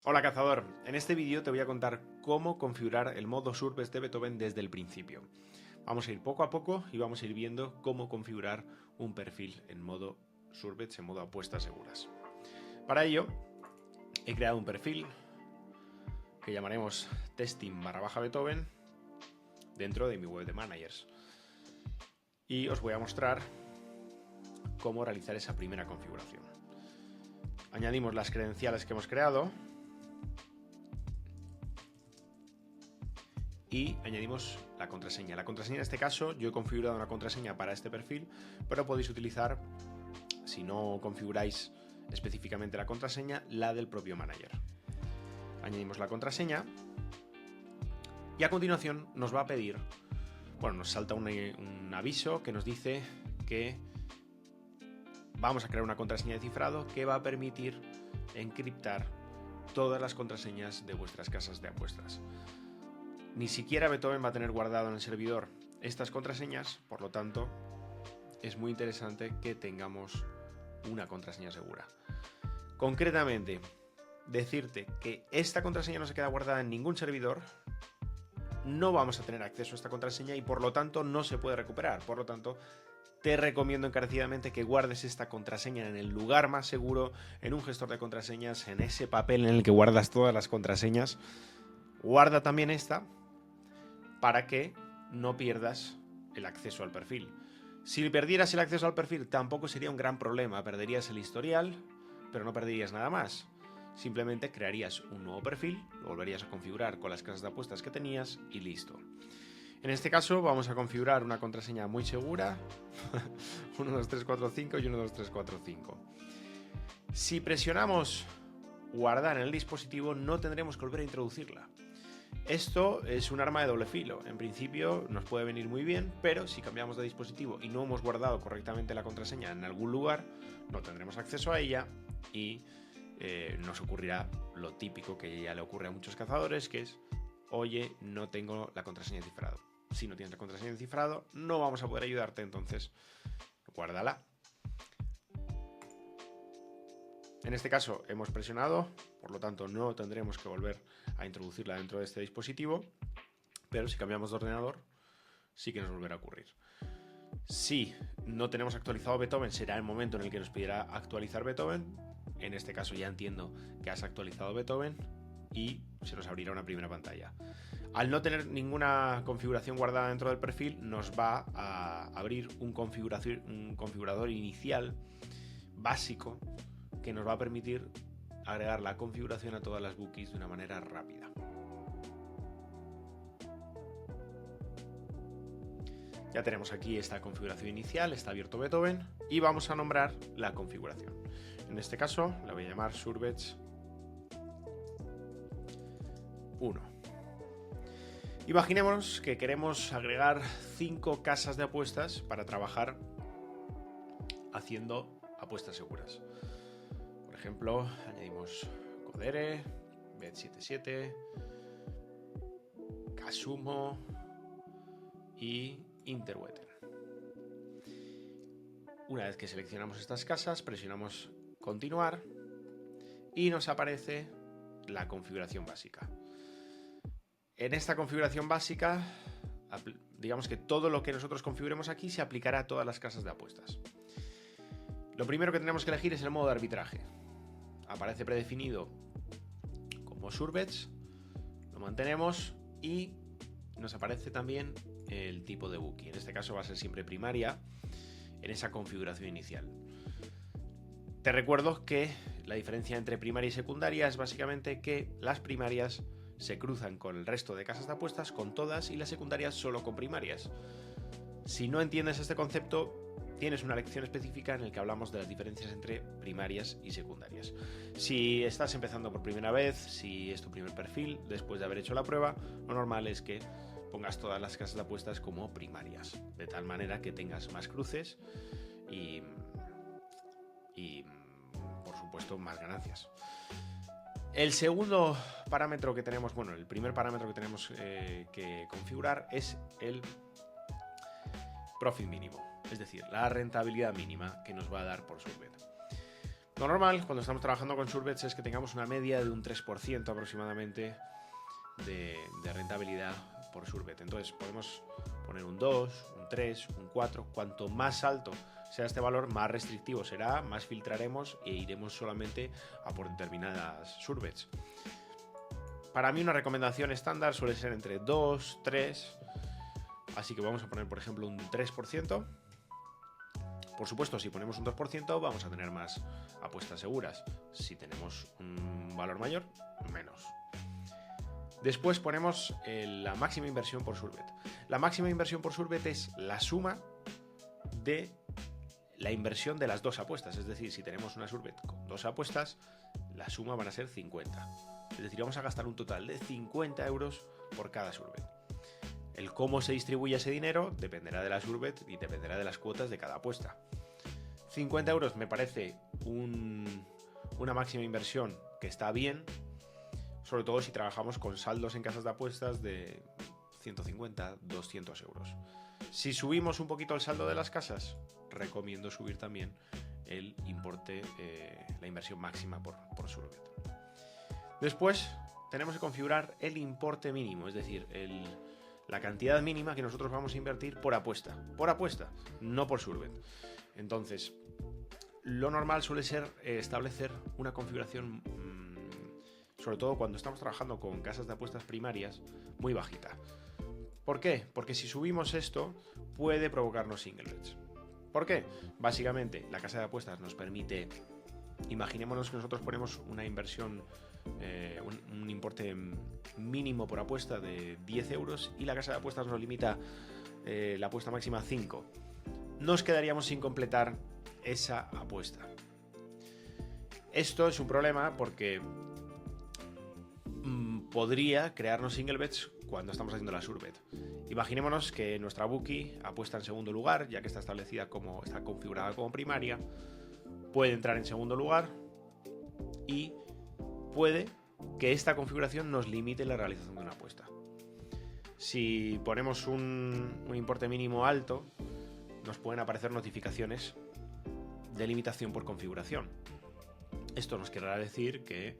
Hola cazador, en este vídeo te voy a contar cómo configurar el modo Surbets de Beethoven desde el principio. Vamos a ir poco a poco y vamos a ir viendo cómo configurar un perfil en modo Surbets, en modo apuestas seguras. Para ello, he creado un perfil que llamaremos testing_Beethoven dentro de mi web de managers. Y os voy a mostrar cómo realizar esa primera configuración. Añadimos las credenciales que hemos creado y añadimos la contraseña. La contraseña en este caso, yo he configurado una contraseña para este perfil, pero podéis utilizar, si no configuráis específicamente la contraseña, la del propio manager. Añadimos la contraseña y a continuación nos va a pedir, nos salta un aviso que nos dice que vamos a crear una contraseña de cifrado que va a permitir encriptar todas las contraseñas de vuestras casas de apuestas. Ni siquiera Beethoven va a tener guardado en el servidor estas contraseñas, por lo tanto es muy interesante que tengamos una contraseña segura. Concretamente, decirte que esta contraseña no se queda guardada en ningún servidor, no vamos a tener acceso a esta contraseña y por lo tanto no se puede recuperar. Por lo tanto, te recomiendo encarecidamente que guardes esta contraseña en el lugar más seguro, en un gestor de contraseñas, en ese papel en el que guardas todas las contraseñas. Guarda también esta para que no pierdas el acceso al perfil. Si perdieras el acceso al perfil tampoco sería un gran problema, perderías el historial, pero no perderías nada más. Simplemente crearías un nuevo perfil, lo volverías a configurar con las casas de apuestas que tenías y listo. En este caso vamos a configurar una contraseña muy segura, 12345 y 12345. Si presionamos guardar en el dispositivo no tendremos que volver a introducirla. Esto es un arma de doble filo. En principio nos puede venir muy bien, pero si cambiamos de dispositivo y no hemos guardado correctamente la contraseña en algún lugar, no tendremos acceso a ella y nos ocurrirá lo típico que ya le ocurre a muchos cazadores, que es, oye, no tengo la contraseña de cifrado. Si no tienes la contraseña de cifrado, no vamos a poder ayudarte, entonces guárdala. En este caso hemos presionado, por lo tanto no tendremos que volver a introducirla dentro de este dispositivo, pero si cambiamos de ordenador sí que nos volverá a ocurrir. Si no tenemos actualizado Beethoven, será el momento en el que nos pedirá actualizar Beethoven. En este caso ya entiendo que has actualizado Beethoven y se nos abrirá una primera pantalla. Al no tener ninguna configuración guardada dentro del perfil, nos va a abrir un configurador inicial básico que nos va a permitir agregar la configuración a todas las bookies de una manera rápida. Ya tenemos aquí esta configuración inicial, está abierto Beethoven y vamos a nombrar la configuración. En este caso la voy a llamar Surbets 1. Imaginemos que queremos agregar 5 casas de apuestas para trabajar haciendo apuestas seguras. Por ejemplo, añadimos Codere, Bet77, Casumo y Interwetten. Una vez que seleccionamos estas casas, presionamos continuar y nos aparece la configuración básica. En esta configuración básica, digamos que todo lo que nosotros configuremos aquí se aplicará a todas las casas de apuestas. Lo primero que tenemos que elegir es el modo de arbitraje. Aparece predefinido como Surbets, lo mantenemos y nos aparece también el tipo de bookie. En este caso va a ser siempre primaria en esa configuración inicial. Te recuerdo que la diferencia entre primaria y secundaria es básicamente que las primarias se cruzan con el resto de casas de apuestas, con todas, y las secundarias solo con primarias. Si no entiendes este concepto, tienes una lección específica en la que hablamos de las diferencias entre primarias y secundarias. Si estás empezando por primera vez, si es tu primer perfil, después de haber hecho la prueba, lo normal es que pongas todas las casas de apuestas como primarias, de tal manera que tengas más cruces y por supuesto más ganancias. El segundo parámetro que tenemos, el primer parámetro que tenemos que configurar es el profit mínimo, es decir, la rentabilidad mínima que nos va a dar por Surbet. Lo normal cuando estamos trabajando con surbets es que tengamos una media de un 3% aproximadamente de rentabilidad por surbet. Entonces podemos poner un 2, un 3, un 4. Cuanto más alto sea este valor, más restrictivo será, más filtraremos e iremos solamente a por determinadas surbets. Para mí una recomendación estándar suele ser entre 2, 3, así que vamos a poner por ejemplo un 3%. Por supuesto, si ponemos un 2% vamos a tener más apuestas seguras. Si tenemos un valor mayor, menos. Después ponemos la máxima inversión por surbet. La máxima inversión por surbet es la suma de la inversión de las dos apuestas. Es decir, si tenemos una surbet con dos apuestas, la suma van a ser 50. Es decir, vamos a gastar un total de 50 euros por cada surbet. El cómo se distribuye ese dinero dependerá de la surbet y dependerá de las cuotas de cada apuesta. 50 euros me parece una máxima inversión que está bien, sobre todo si trabajamos con saldos en casas de apuestas de 150, 200 euros. Si subimos un poquito el saldo de las casas, recomiendo subir también el importe, la inversión máxima por surbet. Después tenemos que configurar el importe mínimo, es decir, la cantidad mínima que nosotros vamos a invertir por apuesta, no por surbet. Entonces, lo normal suele ser establecer una configuración, sobre todo cuando estamos trabajando con casas de apuestas primarias, muy bajita. ¿Por qué? Porque si subimos esto puede provocarnos single bets. ¿Por qué? Básicamente la casa de apuestas nos permite, imaginémonos que nosotros ponemos una inversión, un importe mínimo por apuesta de 10 euros y la casa de apuestas nos limita la apuesta máxima a 5. Nos quedaríamos sin completar esa apuesta. Esto es un problema porque podría crearnos single bets cuando estamos haciendo la surbet. Imaginémonos que nuestra bookie apuesta en segundo lugar, ya que está establecida está configurada como primaria, puede entrar en segundo lugar y puede que esta configuración nos limite la realización de una apuesta. Si ponemos un importe mínimo alto, nos pueden aparecer notificaciones de limitación por configuración. Esto nos querrá decir que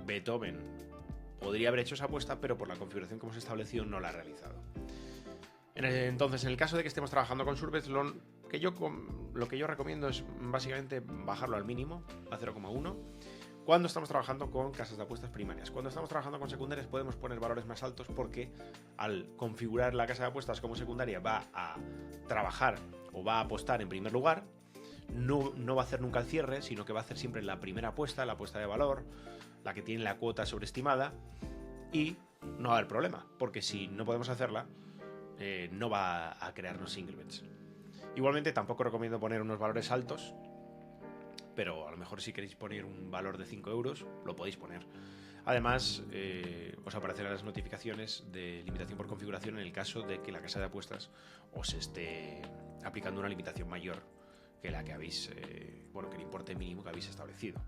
Beethoven podría haber hecho esa apuesta, pero por la configuración que hemos establecido no la ha realizado. Entonces, en el caso de que estemos trabajando con surbets, lo que yo recomiendo es básicamente bajarlo al mínimo, a 0,1. Cuando estamos trabajando con casas de apuestas primarias. Cuando estamos trabajando con secundarias podemos poner valores más altos porque al configurar la casa de apuestas como secundaria va a trabajar o va a apostar en primer lugar. No va a hacer nunca el cierre, sino que va a hacer siempre la primera apuesta, la apuesta de valor, la que tiene la cuota sobreestimada, y no va a haber problema, porque si no podemos hacerla, no va a crearnos single bets. Igualmente tampoco recomiendo poner unos valores altos, pero a lo mejor si queréis poner un valor de 5 euros, lo podéis poner. Además, os aparecerán las notificaciones de limitación por configuración en el caso de que la casa de apuestas os esté aplicando una limitación mayor que la que habéis, que el importe mínimo que habéis establecido.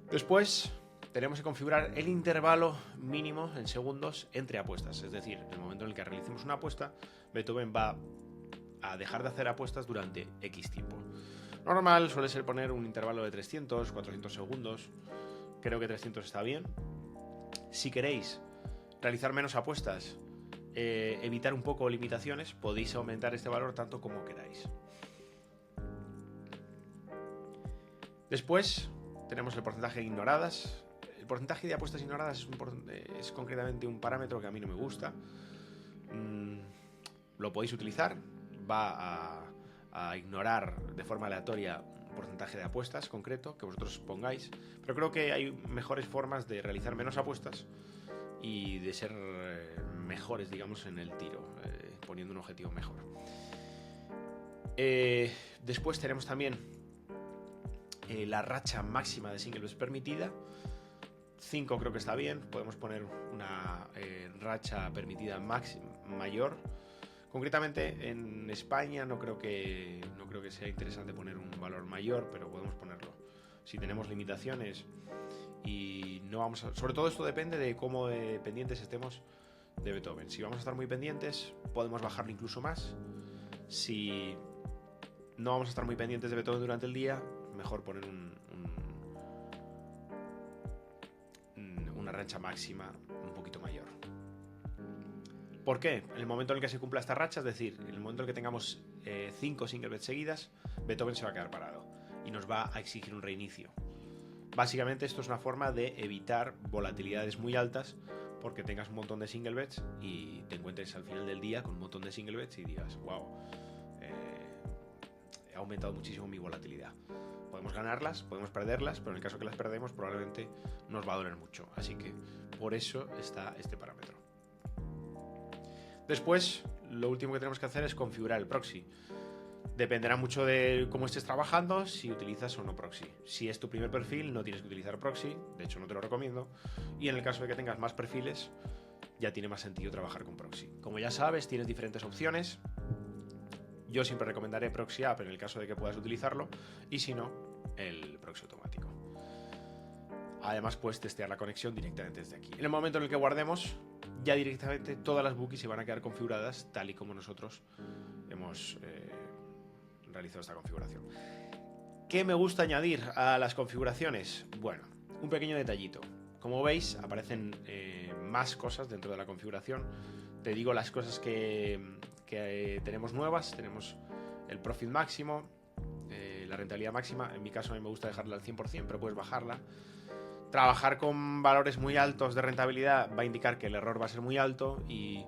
Después tenemos que configurar el intervalo mínimo en segundos entre apuestas, es decir, en el momento en el que realicemos una apuesta, Beethoven va a dejar de hacer apuestas durante X tiempo. Normal suele ser poner un intervalo de 300, 400 segundos. Creo que 300 está bien. Si queréis realizar menos apuestas, evitar un poco limitaciones, podéis aumentar este valor tanto como queráis. Después tenemos el porcentaje de ignoradas. El porcentaje de apuestas ignoradas es concretamente un parámetro que a mí no me gusta. Lo podéis utilizar. Va a ignorar de forma aleatoria un porcentaje de apuestas concreto que vosotros pongáis, pero creo que hay mejores formas de realizar menos apuestas y de ser mejores, digamos, en el tiro, poniendo un objetivo mejor. Después tenemos también la racha máxima de single bets permitida. 5 creo que está bien, podemos poner una racha permitida mayor. Concretamente en España no creo que sea interesante poner un valor mayor, pero podemos ponerlo. Si tenemos limitaciones y no vamos a... Sobre todo esto depende de cómo pendientes estemos de Beethoven. Si vamos a estar muy pendientes, podemos bajarlo incluso más. Si no vamos a estar muy pendientes de Beethoven durante el día, mejor poner una racha máxima un poquito mayor. ¿Por qué? En el momento en el que se cumpla esta racha, es decir, en el momento en el que tengamos 5 single bets seguidas, Beethoven se va a quedar parado y nos va a exigir un reinicio. Básicamente esto es una forma de evitar volatilidades muy altas, porque tengas un montón de single bets y te encuentres al final del día con un montón de single bets y digas, wow, he aumentado muchísimo mi volatilidad. Podemos ganarlas, podemos perderlas, pero en el caso que las perdemos probablemente nos va a doler mucho. Así que por eso está este parámetro. Después, lo último que tenemos que hacer es configurar el proxy. Dependerá mucho de cómo estés trabajando, si utilizas o no proxy. Si es tu primer perfil, no tienes que utilizar proxy, de hecho no te lo recomiendo. Y en el caso de que tengas más perfiles, ya tiene más sentido trabajar con proxy. Como ya sabes, tienes diferentes opciones. Yo siempre recomendaré Proxy App en el caso de que puedas utilizarlo, y si no, el proxy automático. Además, puedes testear la conexión directamente desde aquí. En el momento en el que guardemos, ya directamente todas las bookies se van a quedar configuradas tal y como nosotros hemos realizado esta configuración. ¿Qué me gusta añadir a las configuraciones? Bueno, un pequeño detallito. Como veis, aparecen más cosas dentro de la configuración. Te digo las cosas que tenemos nuevas. Tenemos el profit máximo, la rentabilidad máxima. En mi caso a mí me gusta dejarla al 100%, pero puedes bajarla. Trabajar con valores muy altos de rentabilidad va a indicar que el error va a ser muy alto, y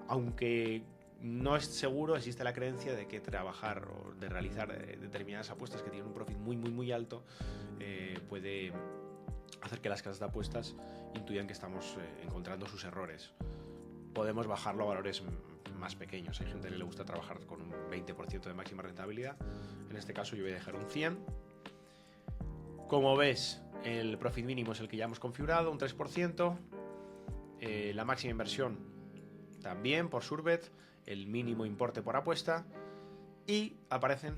aunque no es seguro, existe la creencia de que trabajar o de realizar determinadas apuestas que tienen un profit muy alto puede hacer que las casas de apuestas intuyan que estamos encontrando sus errores. Podemos bajarlo a valores más pequeños. Hay gente que le gusta trabajar con un 20% de máxima rentabilidad. En este caso yo voy a dejar un 100. Como ves, el profit mínimo es el que ya hemos configurado, un 3%. La máxima inversión también por Surbet, el mínimo importe por apuesta, y aparecen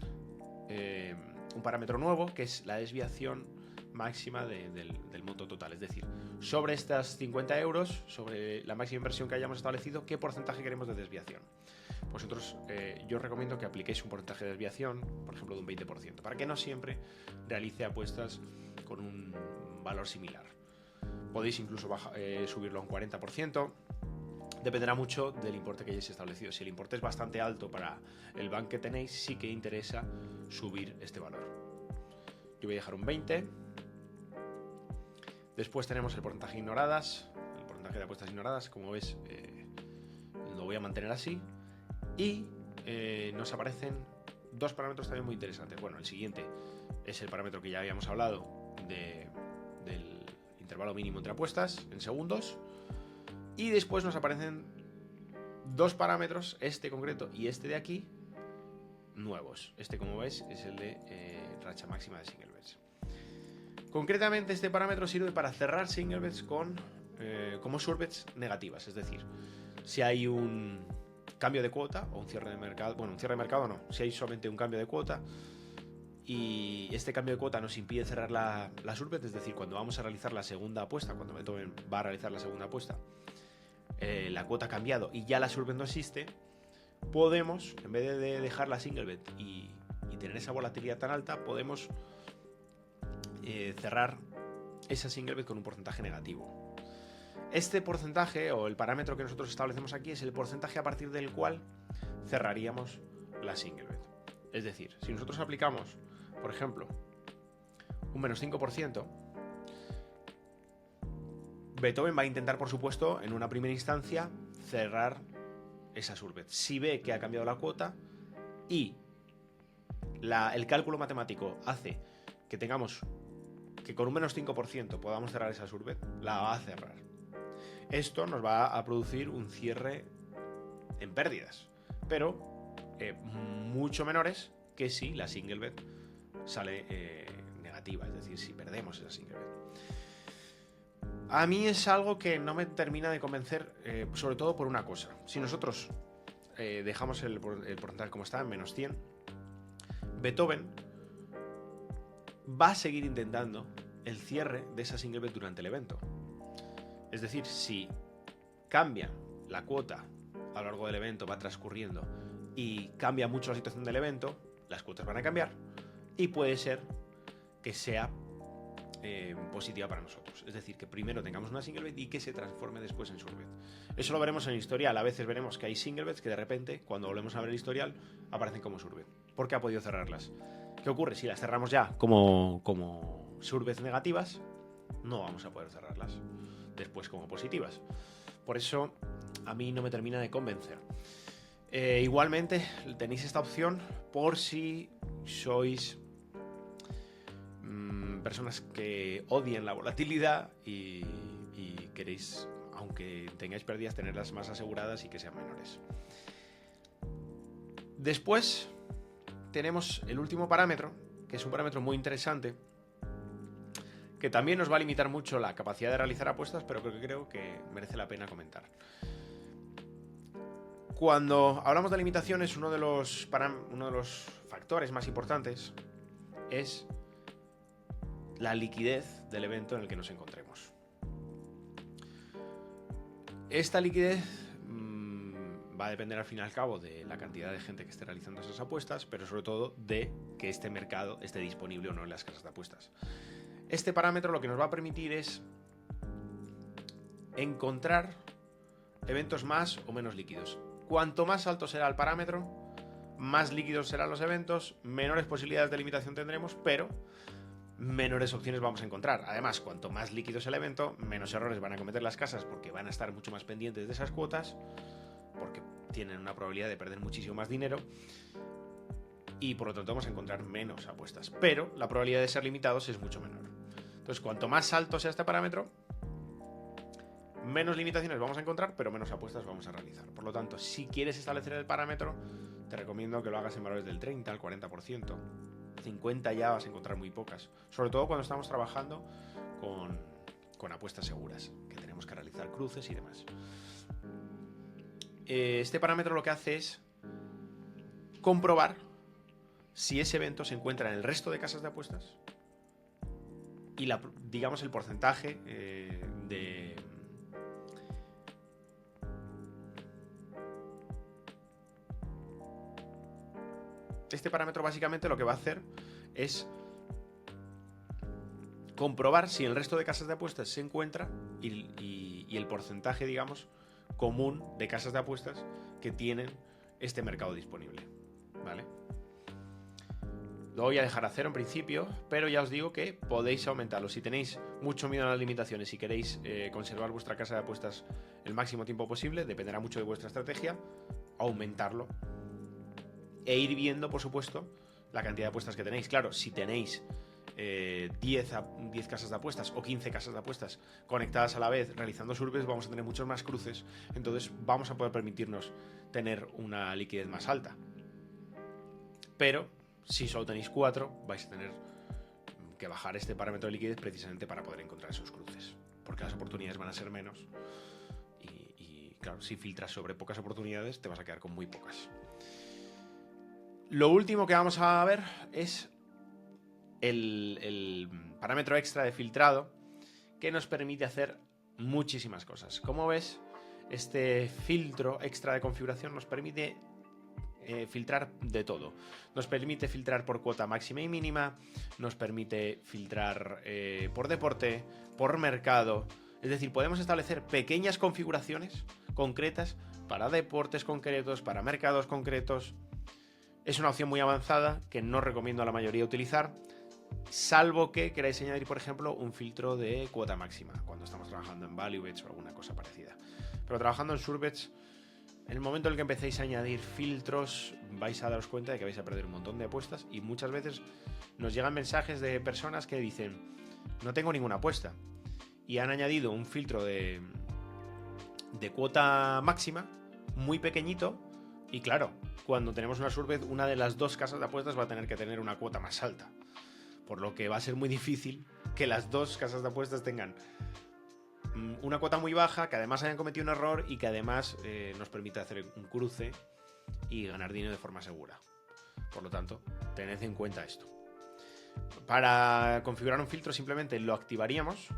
un parámetro nuevo que es la desviación máxima del monto total. Es decir, sobre estas 50 euros, sobre la máxima inversión que hayamos establecido, ¿qué porcentaje queremos de desviación? Vosotros, yo os recomiendo que apliquéis un porcentaje de desviación, por ejemplo, de un 20%, para que no siempre realice apuestas con un valor similar. Podéis incluso subirlo a un 40%. Dependerá mucho del importe que hayáis establecido. Si el importe es bastante alto para el bank que tenéis, sí que interesa subir este valor. Yo voy a dejar un 20. Después tenemos el porcentaje ignoradas, el porcentaje de apuestas ignoradas. Como ves, lo voy a mantener así. Y nos aparecen dos parámetros también muy interesantes. Bueno, el siguiente es el parámetro que ya habíamos hablado del intervalo mínimo entre apuestas en segundos. Y después nos aparecen dos parámetros, este concreto y este de aquí, nuevos. Este, como ves, es el de racha máxima de single bets. Concretamente, este parámetro sirve para cerrar single bets como surbets negativas. Es decir, si hay un cambio de cuota o un cierre de mercado, bueno, un cierre de mercado no, si hay solamente un cambio de cuota y este cambio de cuota nos impide cerrar la surbet, es decir, cuando vamos a realizar la segunda apuesta, cuando Beethoven va a realizar la segunda apuesta, la cuota ha cambiado y ya la surbet no existe, podemos, en vez de dejar la single bet y tener esa volatilidad tan alta, podemos cerrar esa single bet con un porcentaje negativo. Este porcentaje, o el parámetro que nosotros establecemos aquí, es el porcentaje a partir del cual cerraríamos la single bet. Es decir, si nosotros aplicamos, por ejemplo, un menos 5%, Beethoven va a intentar, por supuesto, en una primera instancia, cerrar esa surbet. Si ve que ha cambiado la cuota y el cálculo matemático hace que tengamos que con un menos 5% podamos cerrar esa surbet, la va a cerrar. Esto nos va a producir un cierre en pérdidas, pero mucho menores que si la single bet sale negativa, es decir, si perdemos esa single bet. A mí es algo que no me termina de convencer, sobre todo por una cosa. Si nosotros dejamos el porcentaje como está, en menos 100, Beethoven va a seguir intentando el cierre de esa single bet durante el evento. Es decir, si cambia la cuota a lo largo del evento, va transcurriendo y cambia mucho la situación del evento, las cuotas van a cambiar y puede ser que sea positiva para nosotros. Es decir, que primero tengamos una single bet y que se transforme después en surbet. Eso lo veremos en el historial. A veces veremos que hay single bets que de repente, cuando volvemos a ver el historial, aparecen como surbet. ¿Por qué ha podido cerrarlas? ¿Qué ocurre? Si las cerramos ya como surbets negativas, no vamos a poder cerrarlas después como positivas. Por eso a mí no me termina de convencer. Igualmente tenéis esta opción por si sois personas que odian la volatilidad y queréis, aunque tengáis pérdidas, tenerlas más aseguradas y que sean menores. Después tenemos el último parámetro, que es un parámetro muy interesante, que también nos va a limitar mucho la capacidad de realizar apuestas, pero que creo que merece la pena comentar. Cuando hablamos de limitaciones, uno de los factores más importantes es la liquidez del evento en el que nos encontremos. Esta liquidez va a depender al fin y al cabo de la cantidad de gente que esté realizando esas apuestas, pero sobre todo de que este mercado esté disponible o no en las casas de apuestas. Este parámetro lo que nos va a permitir es encontrar eventos más o menos líquidos. Cuanto más alto será el parámetro, más líquidos serán los eventos, menores posibilidades de limitación tendremos, pero menores opciones vamos a encontrar. Además, cuanto más líquido es el evento, menos errores van a cometer las casas porque van a estar mucho más pendientes de esas cuotas, porque tienen una probabilidad de perder muchísimo más dinero y por lo tanto vamos a encontrar menos apuestas. Pero la probabilidad de ser limitados es mucho menor. Entonces, cuanto más alto sea este parámetro, menos limitaciones vamos a encontrar, pero menos apuestas vamos a realizar. Por lo tanto, si quieres establecer el parámetro, te recomiendo que lo hagas en valores del 30 al 40%. 50 ya vas a encontrar muy pocas. Sobre todo cuando estamos trabajando con apuestas seguras, que tenemos que realizar cruces y demás. Este parámetro lo que hace es comprobar si ese evento se encuentra en el resto de casas de apuestas y digamos el porcentaje de este parámetro básicamente lo que va a hacer es comprobar si el resto de casas de apuestas se encuentra y el porcentaje, digamos, común de casas de apuestas que tienen este mercado disponible, ¿vale? Lo voy a dejar a cero en principio, pero ya os digo que podéis aumentarlo. Si tenéis mucho miedo a las limitaciones y queréis conservar vuestra casa de apuestas el máximo tiempo posible, dependerá mucho de vuestra estrategia, aumentarlo e ir viendo, por supuesto, la cantidad de apuestas que tenéis. Claro, si tenéis 10 casas de apuestas o 15 casas de apuestas conectadas a la vez realizando surbets, vamos a tener muchos más cruces, entonces vamos a poder permitirnos tener una liquidez más alta. Pero si solo tenéis 4, vais a tener que bajar este parámetro de liquidez precisamente para poder encontrar esos cruces, porque las oportunidades van a ser menos y claro, si filtras sobre pocas oportunidades te vas a quedar con muy pocas. Lo último que vamos a ver es el parámetro extra de filtrado, que nos permite hacer muchísimas cosas. Como ves, este filtro extra de configuración nos permite filtrar de todo. Nos permite filtrar por cuota máxima y mínima, nos permite filtrar por deporte, por mercado. Es decir, podemos establecer pequeñas configuraciones concretas para deportes concretos, para mercados concretos. Es una opción muy avanzada que no recomiendo a la mayoría utilizar, salvo que queráis añadir, por ejemplo, un filtro de cuota máxima cuando estamos trabajando en value bets o alguna cosa parecida. Pero trabajando en surbets, en el momento en el que empecéis a añadir filtros, vais a daros cuenta de que vais a perder un montón de apuestas y muchas veces nos llegan mensajes de personas que dicen: no tengo ninguna apuesta, y han añadido un filtro de cuota máxima muy pequeñito. Y claro, cuando tenemos una surbet, una de las dos casas de apuestas va a tener que tener una cuota más alta. Por lo que va a ser muy difícil que las dos casas de apuestas tengan una cuota muy baja, que además hayan cometido un error y que además nos permita hacer un cruce y ganar dinero de forma segura. Por lo tanto, tened en cuenta esto. Para configurar un filtro simplemente lo activaríamos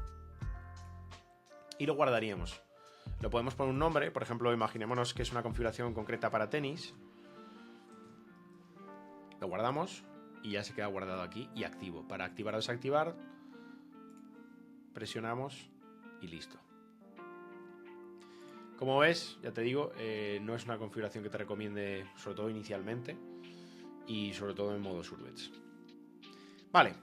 y lo guardaríamos. Lo podemos poner un nombre, por ejemplo, imaginémonos que es una configuración concreta para tenis. Lo guardamos y ya se queda guardado aquí y activo. Para activar o desactivar, presionamos y listo. Como ves, ya te digo, no es una configuración que te recomiende, sobre todo inicialmente, y sobre todo en modo Survets. Vale,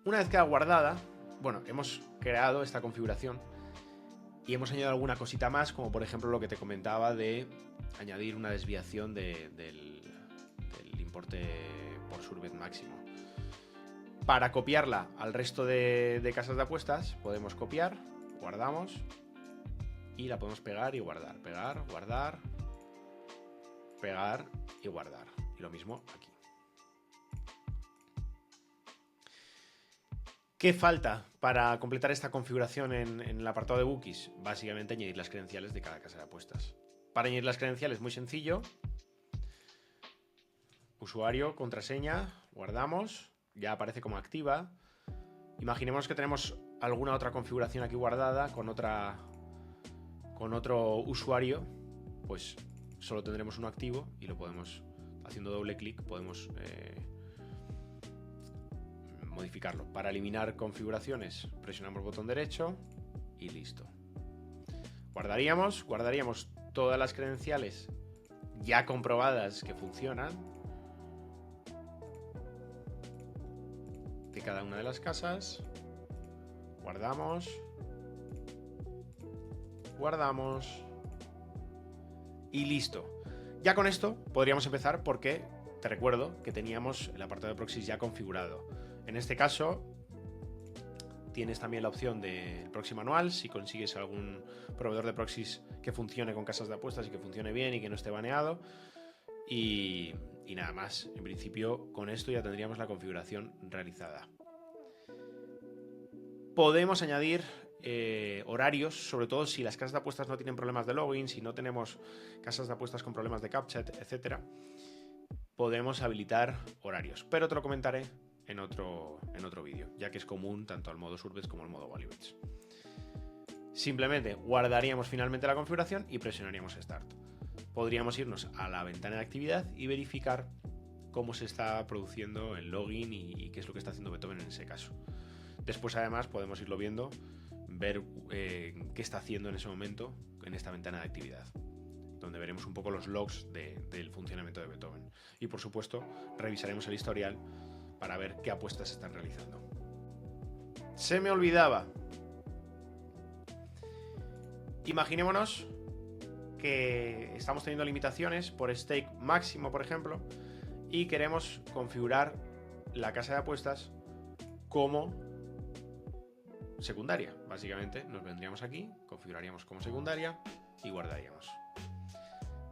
una vez queda guardada, bueno, hemos creado esta configuración y hemos añadido alguna cosita más, como por ejemplo lo que te comentaba de añadir una desviación del importe por Survet máximo. Para copiarla al resto de casas de apuestas, podemos copiar, guardamos y la podemos pegar y guardar. Pegar, guardar, pegar y guardar. Y lo mismo aquí. ¿Qué falta para completar esta configuración en el apartado de bookies? Básicamente añadir las credenciales de cada casa de apuestas. Para añadir las credenciales, muy sencillo. Usuario, contraseña, guardamos, ya aparece como activa. Imaginemos que tenemos alguna otra configuración aquí guardada con otro usuario, pues solo tendremos uno activo y lo podemos, haciendo doble clic, podemos modificarlo. Para eliminar configuraciones, presionamos el botón derecho y listo. Guardaríamos todas las credenciales ya comprobadas que funcionan de cada una de las casas. Guardamos y listo. Ya con esto podríamos empezar porque te recuerdo que teníamos el apartado de proxies ya configurado. En este caso tienes también la opción del proxy manual si consigues algún proveedor de proxies que funcione con casas de apuestas y que funcione bien y que no esté baneado. Y nada más. En principio con esto ya tendríamos la configuración realizada. Podemos añadir horarios, sobre todo si las casas de apuestas no tienen problemas de login, si no tenemos casas de apuestas con problemas de captcha, etc. Podemos habilitar horarios, pero te lo comentaré en otro vídeo, ya que es común tanto al modo Survets como al modo ValueBets. Simplemente guardaríamos finalmente la configuración y presionaríamos Start. Podríamos irnos a la ventana de actividad y verificar cómo se está produciendo el login y qué es lo que está haciendo Beethoven en ese caso. Después además podemos irlo viendo, ver qué está haciendo en ese momento en esta ventana de actividad, donde veremos un poco los logs del funcionamiento de Beethoven. Y por supuesto revisaremos el historial para ver qué apuestas se están realizando. Se me olvidaba. Imaginémonos que estamos teniendo limitaciones por stake máximo, por ejemplo, y queremos configurar la casa de apuestas como secundaria. Básicamente nos vendríamos aquí, configuraríamos como secundaria y guardaríamos.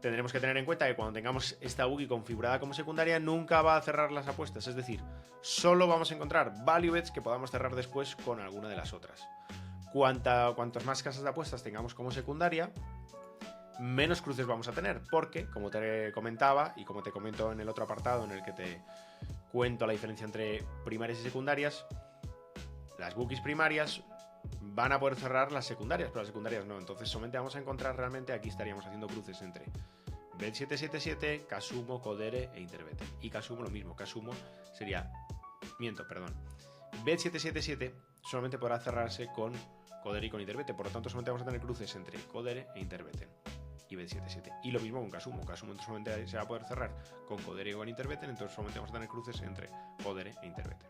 Tendremos que tener en cuenta que cuando tengamos esta bookie configurada como secundaria nunca va a cerrar las apuestas, es decir, solo vamos a encontrar value bets que podamos cerrar después con alguna de las otras. Cuantas más casas de apuestas tengamos como secundaria, menos cruces vamos a tener, porque, como te comentaba y como te comento en el otro apartado en el que te cuento la diferencia entre primarias y secundarias, las bookies primarias van a poder cerrar las secundarias, pero las secundarias no. Entonces solamente vamos a encontrar realmente, aquí estaríamos haciendo cruces entre Bet777, Casumo, Codere e Interbet. Y Casumo lo mismo, Casumo sería, Bet777 solamente podrá cerrarse con Codere y con Interbet, por lo tanto solamente vamos a tener cruces entre Codere e Interbet y Bet77. Y lo mismo con Casumo, Casumo solamente se va a poder cerrar con Codere y con Interbet, entonces solamente vamos a tener cruces entre Codere e Interbet.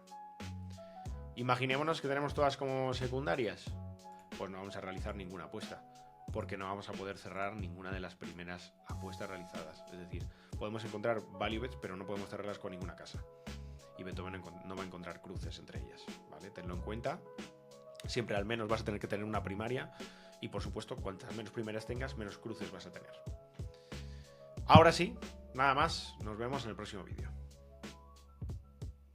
Imaginémonos que tenemos todas como secundarias, pues no vamos a realizar ninguna apuesta, porque no vamos a poder cerrar ninguna de las primeras apuestas realizadas. Es decir, podemos encontrar value bets, pero no podemos cerrarlas con ninguna casa. Y Beethoven no va a encontrar cruces entre ellas, ¿vale? Tenlo en cuenta. Siempre al menos vas a tener que tener una primaria y, por supuesto, cuantas menos primarias tengas, menos cruces vas a tener. Ahora sí, nada más. Nos vemos en el próximo vídeo.